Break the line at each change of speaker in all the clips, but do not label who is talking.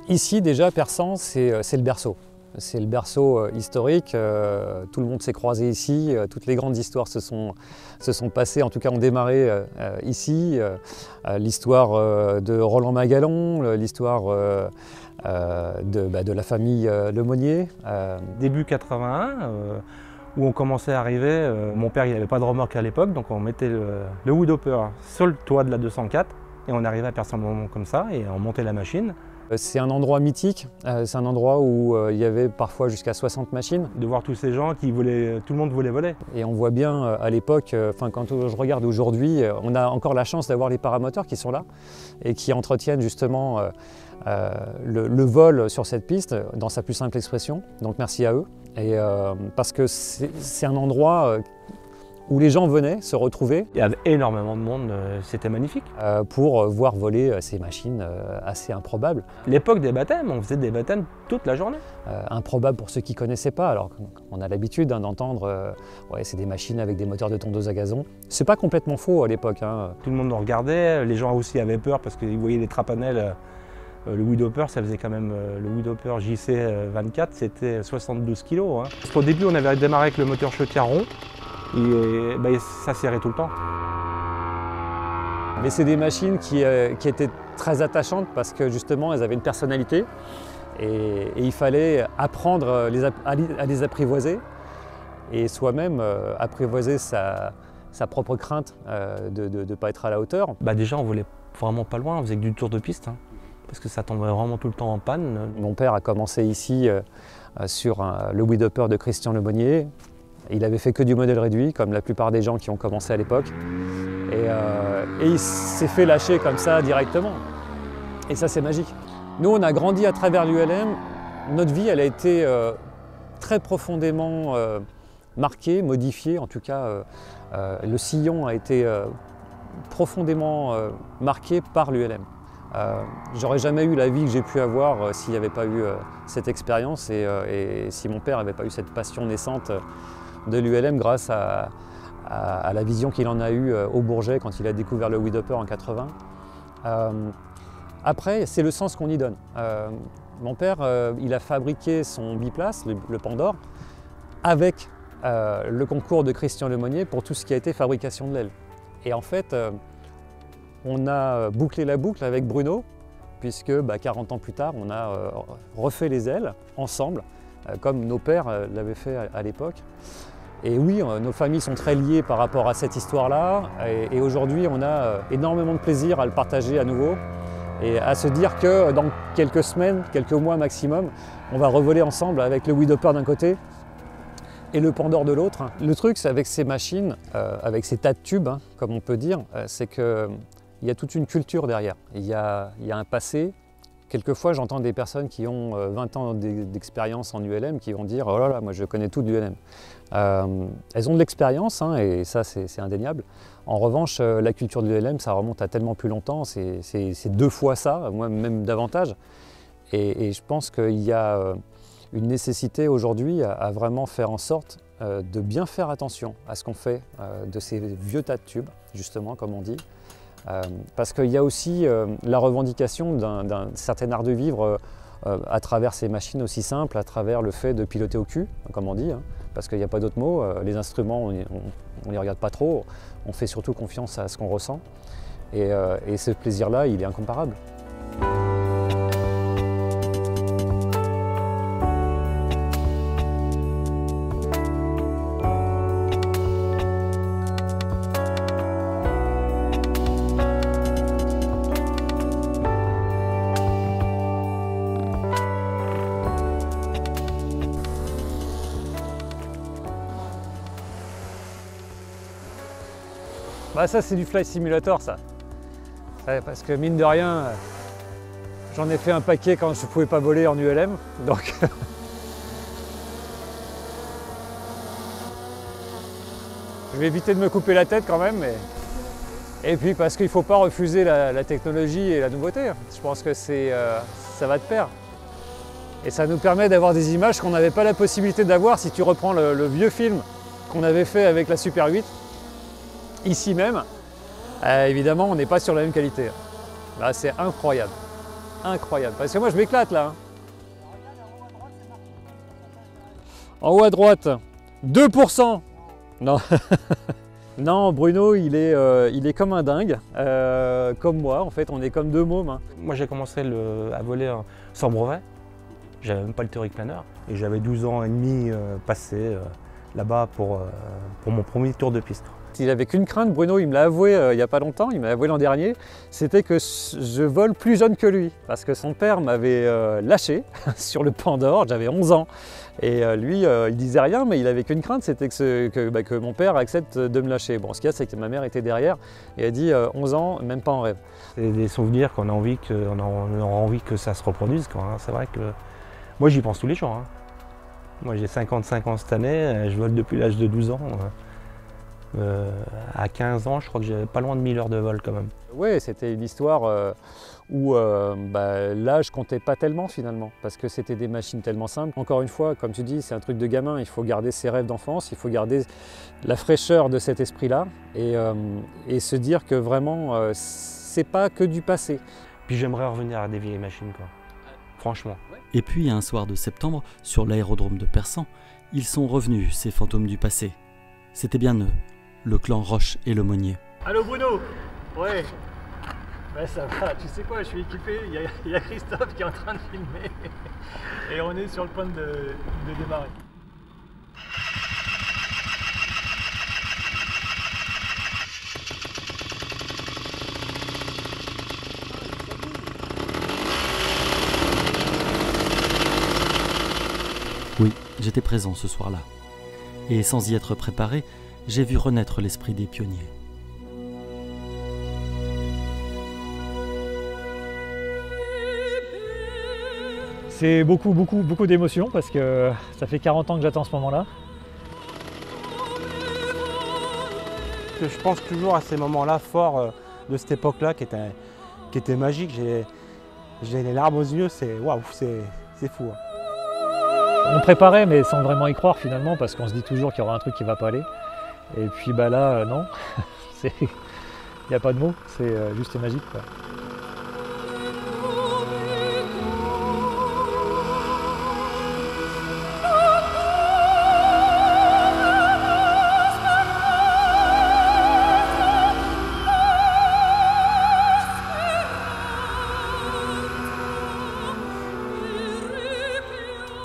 Ici déjà, Persan, c'est le berceau. C'est le berceau historique, tout le monde s'est croisé ici, toutes les grandes histoires se sont passées, en tout cas ont démarré ici. L'histoire de Roland Magalon, l'histoire de la famille Lemonnier.
Début 81, où on commençait à arriver, mon père il n'avait pas de remorque à l'époque, donc on mettait le wood-hopper sur le toit de la 204 et on arrivait à Persan comme ça et on montait la machine.
C'est un endroit mythique, c'est un endroit où il y avait parfois jusqu'à 60 machines.
De voir tous ces gens qui voulaient, tout le monde voulait voler.
Et on voit bien à l'époque, quand je regarde aujourd'hui, on a encore la chance d'avoir les paramoteurs qui sont là et qui entretiennent justement le vol sur cette piste dans sa plus simple expression. Donc merci à eux. Et parce que c'est un endroit où les gens venaient se retrouver.
Il y avait énormément de monde, c'était magnifique.
Pour voir voler ces machines assez improbables.
L'époque des baptêmes, on faisait des baptêmes toute la journée.
Improbables pour ceux qui ne connaissaient pas, alors on a l'habitude d'entendre ouais, c'est des machines avec des moteurs de tondeuse à gazon. C'est pas complètement faux à l'époque.
Tout le monde nous regardait, les gens aussi avaient peur parce qu'ils voyaient les trapanels. Le wood-hopper, ça faisait quand même, le wood-hopper JC24, c'était 72 kg. Hein. Parce qu'au début, on avait démarré avec le moteur Choquet rond. Et ça serrait tout le temps.
Mais c'est des machines qui étaient très attachantes parce que justement elles avaient une personnalité et il fallait apprendre à les apprivoiser et soi-même apprivoiser sa propre crainte de ne pas être à la hauteur.
Déjà on volait vraiment pas loin, on faisait que du tour de piste hein, parce que ça tombait vraiment tout le temps en panne.
Mon père a commencé ici sur le wood-hopper de Christian Lemonnier. Il avait fait que du modèle réduit, comme la plupart des gens qui ont commencé à l'époque. Et il s'est fait lâcher comme ça directement. Et ça, c'est magique. Nous, on a grandi à travers l'ULM. Notre vie, elle a été très profondément marquée, modifiée. En tout cas, le sillon a été profondément marqué par l'ULM. J'aurais jamais eu la vie que j'ai pu avoir s'il n'y avait pas eu cette expérience et si mon père n'avait pas eu cette passion naissante de l'ULM grâce à la vision qu'il en a eue au Bourget quand il a découvert le wood-hopper en 80. Après, c'est le sens qu'on y donne. Mon père, il a fabriqué son biplace, le Pandore, avec le concours de Christian Lemonnier pour tout ce qui a été fabrication de l'aile. Et en fait, on a bouclé la boucle avec Bruno, puisque 40 ans plus tard, on a refait les ailes ensemble, comme nos pères l'avaient fait à l'époque. Et oui, nos familles sont très liées par rapport à cette histoire-là. Et aujourd'hui, on a énormément de plaisir à le partager à nouveau et à se dire que dans quelques semaines, quelques mois maximum, on va revoler ensemble avec le wood-hopper d'un côté et le Pandore de l'autre. Le truc, c'est avec ces machines, avec ces tas de tubes, hein, comme on peut dire, c'est qu'il y a toute une culture derrière. Il y a un passé. Quelquefois, j'entends des personnes qui ont 20 ans d'expérience en ULM qui vont dire « Oh là là, moi je connais tout de l'ULM ». Elles ont de l'expérience hein, et ça c'est indéniable. En revanche, la culture de l'ULM, ça remonte à tellement plus longtemps, c'est 2 fois ça, moi même davantage. Et je pense qu'il y a une nécessité aujourd'hui à vraiment faire en sorte de bien faire attention à ce qu'on fait de ces vieux tas de tubes, justement, comme on dit. Parce qu'il y a aussi la revendication d'un certain art de vivre à travers ces machines aussi simples, à travers le fait de piloter au cul, comme on dit, hein, parce qu'il n'y a pas d'autre mot. Les instruments, on ne les regarde pas trop, on fait surtout confiance à ce qu'on ressent. Et ce plaisir-là, il est incomparable. Ça c'est du Flight Simulator ça. Parce que mine de rien, j'en ai fait un paquet quand je ne pouvais pas voler en ULM. Donc je vais éviter de me couper la tête quand même. Et puis parce qu'il ne faut pas refuser la technologie et la nouveauté. Je pense que ça va de pair. Et ça nous permet d'avoir des images qu'on n'avait pas la possibilité d'avoir si tu reprends le vieux film qu'on avait fait avec la Super 8. Ici même, évidemment, on n'est pas sur la même qualité. Là, c'est incroyable. Incroyable. Parce que moi, je m'éclate là. En haut à droite, 2%. Non. Non, Bruno, il est comme un dingue, comme moi. En fait, on est comme deux mômes. Hein.
Moi, j'ai commencé à voler sans brevet. J'avais même pas le théorique planeur. Et j'avais 12 ans et demi passé là-bas pour mon premier tour de piste.
Il n'avait qu'une crainte, Bruno, il me l'a avoué il n'y a pas longtemps, il m'a avoué l'an dernier, c'était que je vole plus jeune que lui. Parce que son père m'avait lâché sur le Pandore, j'avais 11 ans. Et lui, il disait rien, mais il avait qu'une crainte, c'était que mon père accepte de me lâcher. Bon, ce qu'il y a, c'est que ma mère était derrière et a dit 11 ans, même pas en rêve.
C'est des souvenirs qu'on a envie que ça se reproduise, quoi, hein. C'est vrai que moi, j'y pense tous les jours. Hein. Moi, j'ai 55 ans cette année, je vole depuis l'âge de 12 ans. À 15 ans, je crois que j'avais pas loin de 1000 heures de vol quand même.
Oui, c'était une histoire où l'âge comptait pas tellement finalement, parce que c'était des machines tellement simples. Encore une fois, comme tu dis, c'est un truc de gamin, il faut garder ses rêves d'enfance, il faut garder la fraîcheur de cet esprit-là et se dire que vraiment, c'est pas que du passé.
Puis j'aimerais revenir à des vieilles machines, quoi. Franchement.
Et puis, un soir de septembre, sur l'aérodrome de Persan, ils sont revenus, ces fantômes du passé. C'était bien eux, le clan Roche et Lemonnier.
Allô Bruno? Ouais. Ben ça va, tu sais quoi, je suis équipé, il y a Christophe qui est en train de filmer et on est sur le point de démarrer.
Oui, j'étais présent ce soir-là. Et sans y être préparé, j'ai vu renaître l'esprit des pionniers.
C'est beaucoup d'émotions parce que ça fait 40 ans que j'attends ce moment-là.
Je pense toujours à ces moments-là forts de cette époque-là qui était magique. J'ai les larmes aux yeux, c'est waouh, c'est fou. Hein.
On préparait mais sans vraiment y croire finalement parce qu'on se dit toujours qu'il y aura un truc qui va pas aller. Et puis bah là, non, il n'y a pas de mots, c'est juste magique, quoi.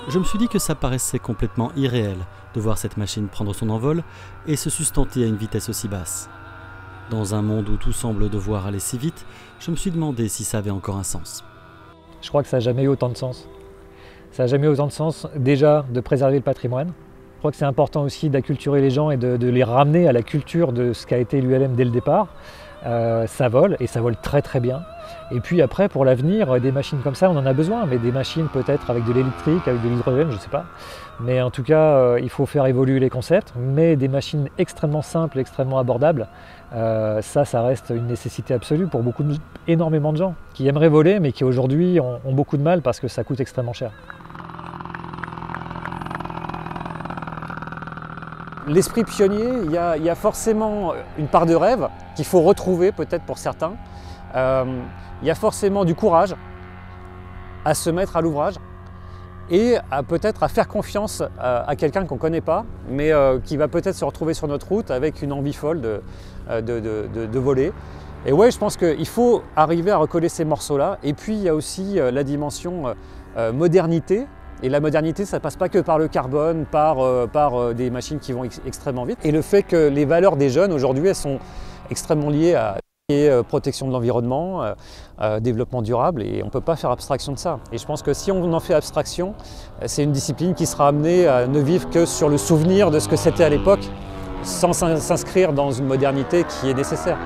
Je me suis dit que ça paraissait complètement irréel de voir cette machine prendre son envol et se sustenter à une vitesse aussi basse. Dans un monde où tout semble devoir aller si vite, je me suis demandé si ça avait encore un sens.
Je crois que ça n'a jamais eu autant de sens. Ça n'a jamais eu autant de sens, déjà, de préserver le patrimoine. Je crois que c'est important aussi d'acculturer les gens et de les ramener à la culture de ce qu'a été l'ULM dès le départ. Ça vole, et ça vole très très bien. Et puis après, pour l'avenir, des machines comme ça, on en a besoin, mais des machines peut-être avec de l'électrique, avec de l'hydrogène, je ne sais pas. Mais en tout cas, il faut faire évoluer les concepts, mais des machines extrêmement simples, extrêmement abordables, ça reste une nécessité absolue pour énormément de gens qui aimeraient voler, mais qui aujourd'hui ont beaucoup de mal parce que ça coûte extrêmement cher.
L'esprit pionnier, il y a forcément une part de rêve qu'il faut retrouver peut-être pour certains. Il y a forcément du courage à se mettre à l'ouvrage et peut-être à faire confiance à quelqu'un qu'on ne connaît pas, mais qui va peut-être se retrouver sur notre route avec une envie folle de voler. Et ouais, je pense qu'il faut arriver à recoller ces morceaux-là. Et puis il y a aussi la dimension modernité. Et la modernité, ça ne passe pas que par le carbone, par des machines qui vont extrêmement vite. Et le fait que les valeurs des jeunes aujourd'hui, elles sont extrêmement liées à protection de l'environnement, développement durable, et on ne peut pas faire abstraction de ça. Et je pense que si on en fait abstraction, c'est une discipline qui sera amenée à ne vivre que sur le souvenir de ce que c'était à l'époque, sans s'inscrire dans une modernité qui est nécessaire.